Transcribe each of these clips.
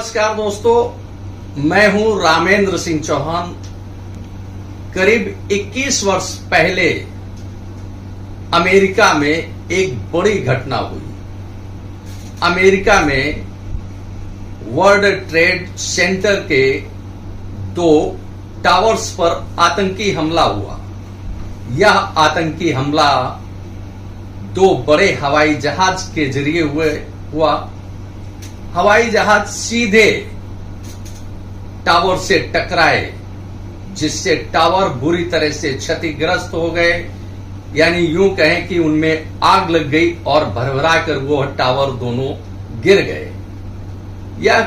नमस्कार दोस्तों, मैं हूं रामेंद्र सिंह चौहान। करीब 21 वर्ष पहले अमेरिका में एक बड़ी घटना हुई। अमेरिका में वर्ल्ड ट्रेड सेंटर के 2 टावर्स पर आतंकी हमला हुआ। यह आतंकी हमला 2 बड़े हवाई जहाज के जरिए हुआ। हवाई जहाज सीधे टावर से टकराए, जिससे टावर बुरी तरह से क्षतिग्रस्त हो गए। यानी यूं कहें कि उनमें आग लग गई और भरभरा कर वो टावर दोनों गिर गए। यह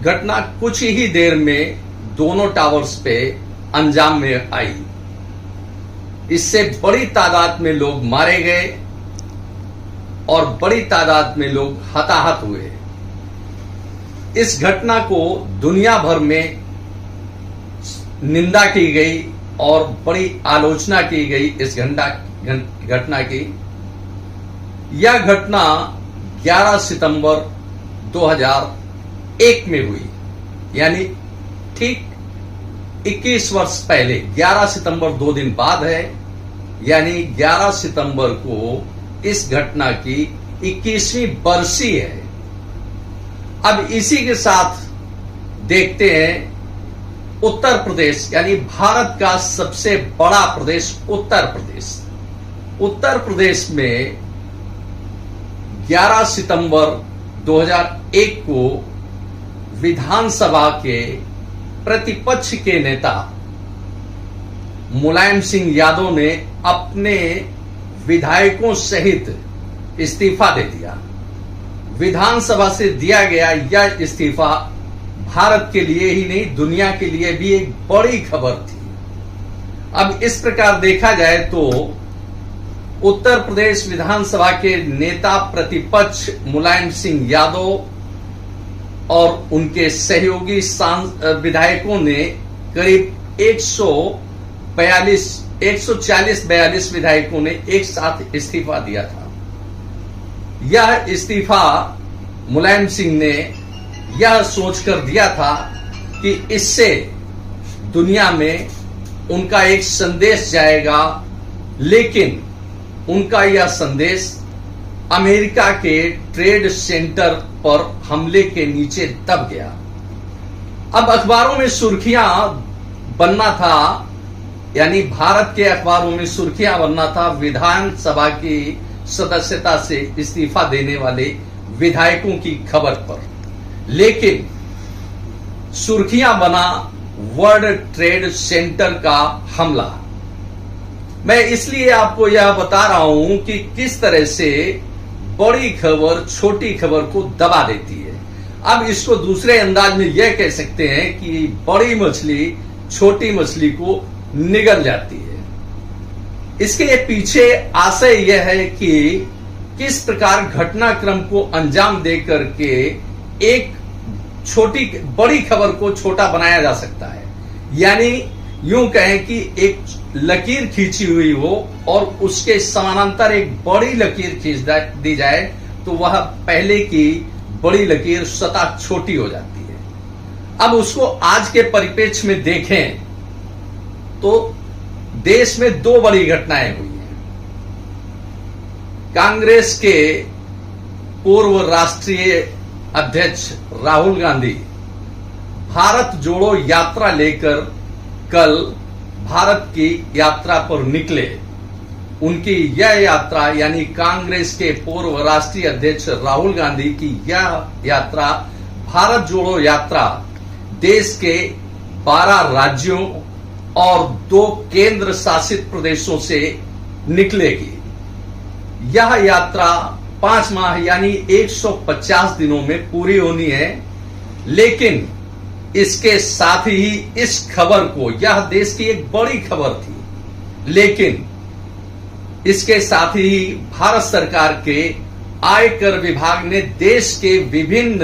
घटना कुछ ही देर में दोनों टावर्स पे अंजाम में आई। इससे बड़ी तादाद में लोग मारे गए और बड़ी तादाद में लोग हताहत हुए। इस घटना को दुनिया भर में निंदा की गई और बड़ी आलोचना की गई इस घटना की। यह घटना 11 सितंबर 2001 में हुई, यानी ठीक 21 वर्ष पहले। 11 सितंबर 2 दिन बाद है, यानी 11 सितंबर को इस घटना की 21वीं बरसी है। अब इसी के साथ देखते हैं उत्तर प्रदेश, यानी भारत का सबसे बड़ा प्रदेश उत्तर प्रदेश। उत्तर प्रदेश में 11 सितंबर 2001 को विधानसभा के प्रतिपक्ष के नेता मुलायम सिंह यादव ने अपने विधायकों सहित इस्तीफा दे दिया। विधानसभा से दिया गया यह इस्तीफा भारत के लिए ही नहीं, दुनिया के लिए भी एक बड़ी खबर थी। अब इस प्रकार देखा जाए तो उत्तर प्रदेश विधानसभा के नेता प्रतिपक्ष मुलायम सिंह यादव और उनके सहयोगी विधायकों ने करीब 140-42 विधायकों ने एक साथ इस्तीफा दिया था। यह इस्तीफा मुलायम सिंह ने यह सोचकर दिया था कि इससे दुनिया में उनका एक संदेश जाएगा, लेकिन उनका यह संदेश अमेरिका के ट्रेड सेंटर पर हमले के नीचे दब गया। अब अखबारों में सुर्खियां बनना था, यानी भारत के अखबारों में सुर्खियां बनना था विधानसभा की सदस्यता से इस्तीफा देने वाले विधायकों की खबर पर, लेकिन सुर्खियां बना वर्ल्ड ट्रेड सेंटर का हमला। मैं इसलिए आपको यह बता रहा हूं कि किस तरह से बड़ी खबर छोटी खबर को दबा देती है। अब इसको दूसरे अंदाज में यह कह सकते हैं कि बड़ी मछली छोटी मछली को निगल जाती है। इसके पीछे आशय यह है कि किस प्रकार घटनाक्रम को अंजाम दे करके एक बड़ी खबर को छोटा बनाया जा सकता है। यानी यूं कहें कि एक लकीर खींची हुई हो और उसके समानांतर एक बड़ी लकीर खींच दी जाए तो वह पहले की बड़ी लकीर स्वतः छोटी हो जाती है। अब उसको आज के परिप्रेक्ष्य में देखें तो देश में 2 बड़ी घटनाएं हुई हैं। कांग्रेस के पूर्व राष्ट्रीय अध्यक्ष राहुल गांधी भारत जोड़ो यात्रा लेकर कल भारत की यात्रा पर निकले। उनकी यह यात्रा, यानी कांग्रेस के पूर्व राष्ट्रीय अध्यक्ष राहुल गांधी की यह यात्रा, भारत जोड़ो यात्रा, देश के 12 राज्यों और 2 केंद्र शासित प्रदेशों से निकलेगी। यह यात्रा 5 माह यानी 150 दिनों में पूरी होनी है। लेकिन इसके साथ ही इस खबर को, यह देश की एक बड़ी खबर थी, लेकिन इसके साथ ही भारत सरकार के आयकर विभाग ने देश के विभिन्न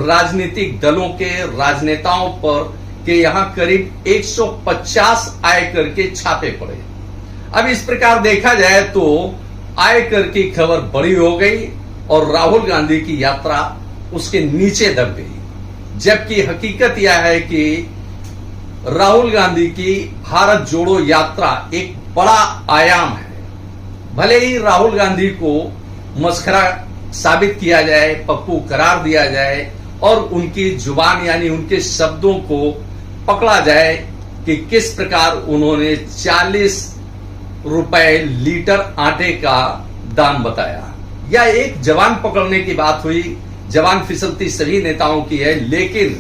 राजनीतिक दलों के राजनेताओं पर कि यहां करीब 150 आयकर के छापे पड़े। अब इस प्रकार देखा जाए तो आयकर की खबर बड़ी हो गई और राहुल गांधी की यात्रा उसके नीचे दब गई। जबकि हकीकत यह है कि राहुल गांधी की भारत जोड़ो यात्रा एक बड़ा आयाम है। भले ही राहुल गांधी को मस्खरा साबित किया जाए, पप्पू करार दिया जाए और उनकी जुबान यानी उनके शब्दों को पकड़ा जाए कि किस प्रकार उन्होंने 40 रुपए लीटर आटे का दाम बताया। यह एक जवान पकड़ने की बात हुई, जवान फिसलती सभी नेताओं की है, लेकिन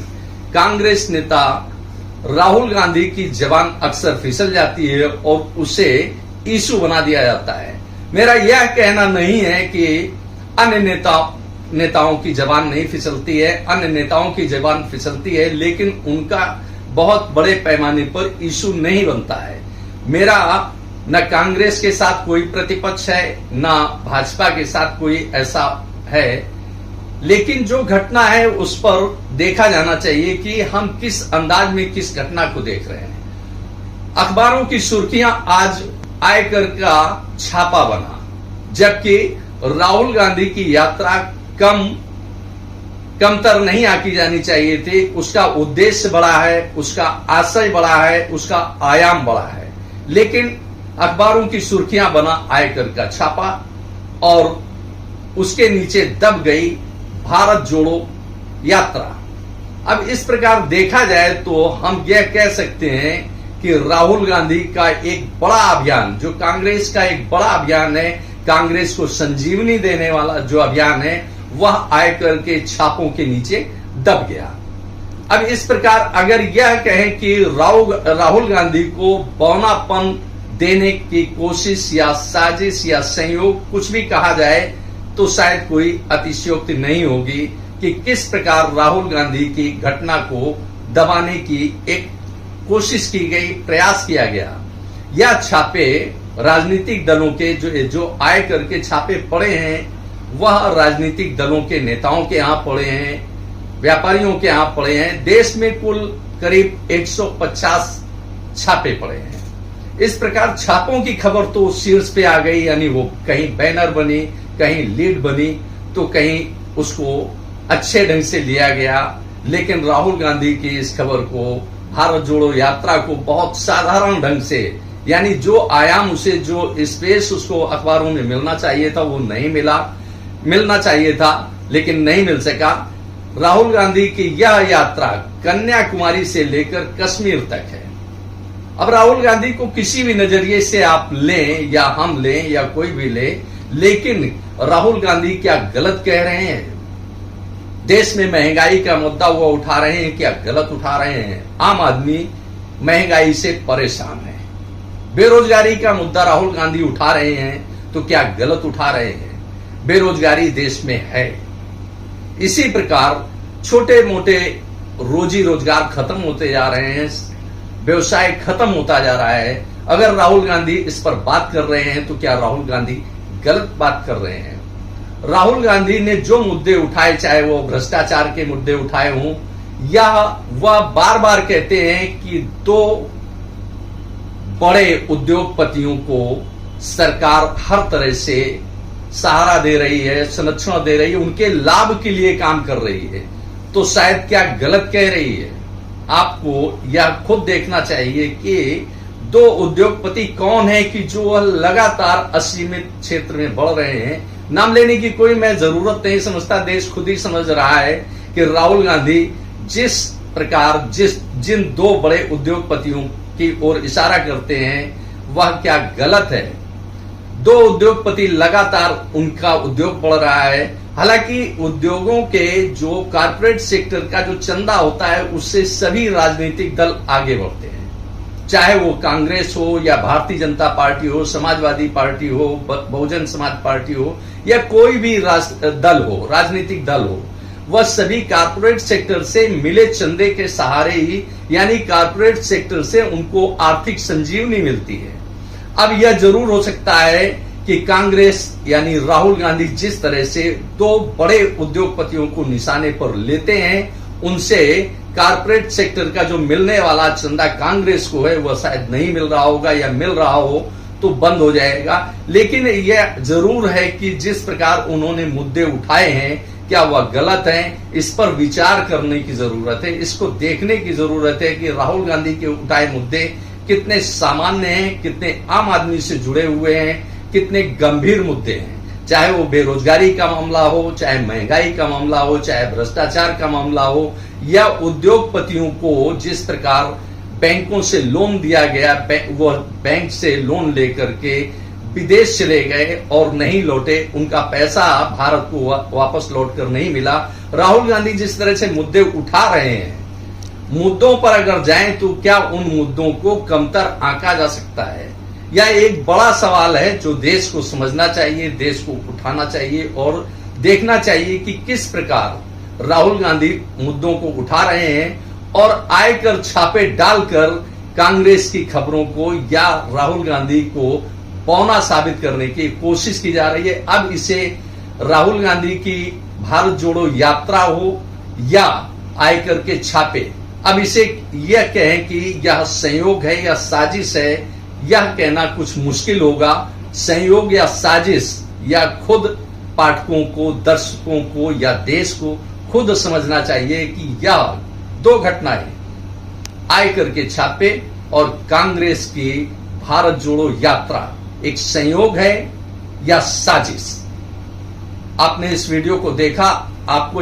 कांग्रेस नेता राहुल गांधी की जवान अक्सर फिसल जाती है और उसे इशू बना दिया जाता है। मेरा यह कहना नहीं है कि अन्य नेताओं की जबान नहीं फिसलती है, अन्य नेताओं की जबान फिसलती है, लेकिन उनका बहुत बड़े पैमाने पर इशू नहीं बनता है। मेरा न कांग्रेस के साथ कोई प्रतिपक्ष है, न भाजपा के साथ कोई ऐसा है, लेकिन जो घटना है उस पर देखा जाना चाहिए कि हम किस अंदाज में किस घटना को देख रहे हैं। अखबारों की सुर्खियां आज आयकर का छापा बना, जबकि राहुल गांधी की यात्रा कमतर नहीं आकी जानी चाहिए थी। उसका उद्देश्य बड़ा है, उसका आशय बड़ा है, उसका आयाम बड़ा है, लेकिन अखबारों की सुर्खियां बना आयकर का छापा और उसके नीचे दब गई भारत जोड़ो यात्रा। अब इस प्रकार देखा जाए तो हम यह कह सकते हैं कि राहुल गांधी का एक बड़ा अभियान, जो कांग्रेस का एक बड़ा अभियान है, कांग्रेस को संजीवनी देने वाला जो अभियान है, वह आयकर के छापों के नीचे दब गया। अब इस प्रकार अगर यह कहें कि राहुल गांधी को बौनापन देने की कोशिश या साजिश या संयोग कुछ भी कहा जाए तो शायद कोई अतिशयोक्ति नहीं होगी कि किस प्रकार राहुल गांधी की घटना को दबाने की एक कोशिश की गई, प्रयास किया गया। यह छापे राजनीतिक दलों के जो आयकर के छापे पड़े हैं, वह राजनीतिक दलों के नेताओं के यहां पड़े हैं, व्यापारियों के यहां पड़े हैं। देश में कुल करीब 150 छापे पड़े हैं। इस प्रकार छापों की खबर तो शीर्ष पे आ गई, यानी वो कहीं बैनर बनी, कहीं लीड बनी, तो कहीं उसको अच्छे ढंग से लिया गया। लेकिन राहुल गांधी की इस खबर को, भारत जोड़ो यात्रा को बहुत साधारण ढंग से, यानी जो आयाम उसे, जो स्पेस उसको अखबारों में मिलना चाहिए था वो नहीं मिलना चाहिए था, लेकिन नहीं मिल सका। राहुल गांधी की यह यात्रा कन्याकुमारी से लेकर कश्मीर तक है। अब राहुल गांधी को किसी भी नजरिए से आप लें या हम लें या कोई भी ले, लेकिन राहुल गांधी क्या गलत कह रहे हैं? देश में महंगाई का मुद्दा वो उठा रहे हैं, क्या गलत उठा रहे हैं? आम आदमी महंगाई से परेशान है। बेरोजगारी का मुद्दा राहुल गांधी उठा रहे हैं, तो क्या गलत उठा रहे हैं? बेरोजगारी देश में है। इसी प्रकार छोटे मोटे रोजी रोजगार खत्म होते जा रहे हैं, व्यवसाय खत्म होता जा रहा है। अगर राहुल गांधी इस पर बात कर रहे हैं तो क्या राहुल गांधी गलत बात कर रहे हैं? राहुल गांधी ने जो मुद्दे उठाए, चाहे वो भ्रष्टाचार के मुद्दे उठाए हों, या वह बार बार कहते हैं कि 2 बड़े उद्योगपतियों को सरकार हर तरह से सहारा दे रही है, संरक्षण दे रही है, उनके लाभ के लिए काम कर रही है, तो शायद क्या गलत कह रही है? आपको यह खुद देखना चाहिए कि 2 उद्योगपति कौन है कि जो लगातार असीमित क्षेत्र में बढ़ रहे हैं। नाम लेने की कोई मैं जरूरत नहीं समझता, देश खुद ही समझ रहा है कि राहुल गांधी जिस प्रकार जिन 2 बड़े उद्योगपतियों की ओर इशारा करते हैं वह क्या गलत है। 2 उद्योगपति लगातार उनका उद्योग बढ़ रहा है। हालांकि उद्योगों के जो कॉर्पोरेट सेक्टर का जो चंदा होता है उससे सभी राजनीतिक दल आगे बढ़ते हैं, चाहे वो कांग्रेस हो या भारतीय जनता पार्टी हो, समाजवादी पार्टी हो, बहुजन समाज पार्टी हो, या कोई भी दल हो, राजनीतिक दल हो, वह सभी कॉर्पोरेट सेक्टर से मिले चंदे के सहारे ही, यानी कॉर्पोरेट सेक्टर से उनको आर्थिक संजीवनी मिलती है। अब यह जरूर हो सकता है कि कांग्रेस यानी राहुल गांधी जिस तरह से 2 बड़े उद्योगपतियों को निशाने पर लेते हैं, उनसे कॉर्पोरेट सेक्टर का जो मिलने वाला चंदा कांग्रेस को है वह शायद नहीं मिल रहा होगा, या मिल रहा हो तो बंद हो जाएगा। लेकिन यह जरूर है कि जिस प्रकार उन्होंने मुद्दे उठाए हैं क्या वह गलत है, इस पर विचार करने की जरूरत है। इसको देखने की जरूरत है कि राहुल गांधी के उठाए मुद्दे कितने सामान्य हैं, कितने आम आदमी से जुड़े हुए हैं, कितने गंभीर मुद्दे हैं। चाहे वो बेरोजगारी का मामला हो, चाहे महंगाई का मामला हो, चाहे भ्रष्टाचार का मामला हो, या उद्योगपतियों को जिस प्रकार बैंकों से लोन दिया गया, वो बैंक से लोन लेकर के विदेश चले गए और नहीं लौटे, उनका पैसा भारत को वापस लौट कर नहीं मिला। राहुल गांधी जिस तरह से मुद्दे उठा रहे हैं, मुद्दों पर अगर जाएं तो क्या उन मुद्दों को कमतर आंका जा सकता है? यह एक बड़ा सवाल है जो देश को समझना चाहिए, देश को उठाना चाहिए और देखना चाहिए कि किस प्रकार राहुल गांधी मुद्दों को उठा रहे हैं और आयकर छापे डालकर कांग्रेस की खबरों को या राहुल गांधी को पौना साबित करने की कोशिश की जा रही है। अब इसे राहुल गांधी की भारत जोड़ो यात्रा हो या आयकर के छापे, अब इसे यह कहें कि यह संयोग है या साजिश है, यह कहना कुछ मुश्किल होगा। संयोग या साजिश, या खुद पाठकों को, दर्शकों को या देश को खुद समझना चाहिए कि यह दो घटनाएं, आयकर के छापे और कांग्रेस की भारत जोड़ो यात्रा, एक संयोग है या साजिश। आपने इस वीडियो को देखा, आपको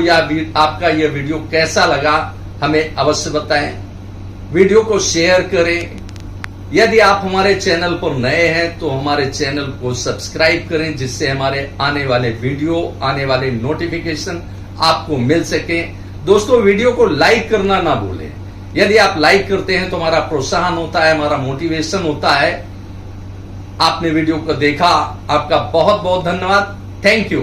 आपका यह वीडियो कैसा लगा हमें अवश्य बताएं। वीडियो को शेयर करें। यदि आप हमारे चैनल पर नए हैं तो हमारे चैनल को सब्सक्राइब करें, जिससे हमारे आने वाले वीडियो, आने वाले नोटिफिकेशन आपको मिल सके। दोस्तों, वीडियो को लाइक करना ना भूलें। यदि आप लाइक करते हैं तो हमारा प्रोत्साहन होता है, हमारा मोटिवेशन होता है। आपने वीडियो को देखा, आपका बहुत बहुत धन्यवाद। Thank you.